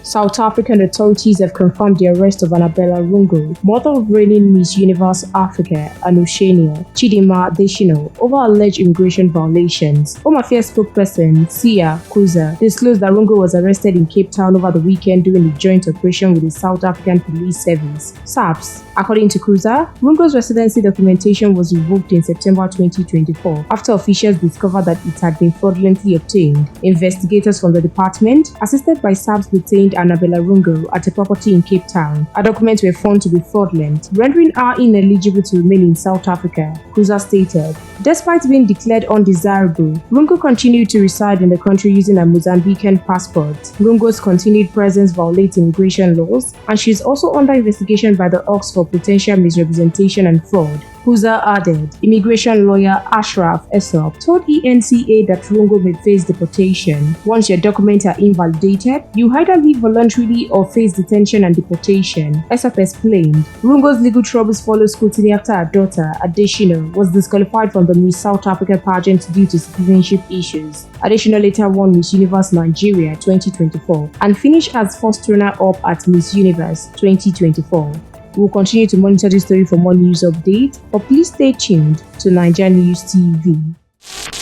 South African authorities have confirmed the arrest of Annabella Rungo, mother of reigning Miss Universe Africa and Oceania, Chidimma Adetshina, over alleged immigration violations. Home Affairs spokesperson Sia Kuza disclosed that Rungo was arrested in Cape Town over the weekend during a joint operation with the South African Police Service, SAPS. According to Kuza, Rungo's residency documentation was revoked in September 2024 after officials discovered that it had been fraudulently obtained. Investigators from the department, assisted by SAPS, detained Annabella Rungo at a property in Cape Town. Her documents were found to be fraudulent, rendering her ineligible to remain in South Africa, Kuza stated. Despite being declared undesirable, Rungo continued to reside in the country using a Mozambican passport. Rungo's continued presence violates immigration laws, and she is also under investigation by the Hawks for potential misrepresentation and fraud. Kuza added, immigration lawyer Ashraf Esop told ENCA that Rungo may face deportation. Once your documents are invalidated, you either leave voluntarily or face detention and deportation, Esop explained. Rungo's legal troubles follow scrutiny after her daughter, Adetshina, was disqualified from the Miss South Africa pageant due to citizenship issues. Adetshina later won Miss Universe Nigeria 2024 and finished as first runner-up at Miss Universe 2024. We'll continue to monitor this story for more news updates, but please stay tuned to NaijaNews TV.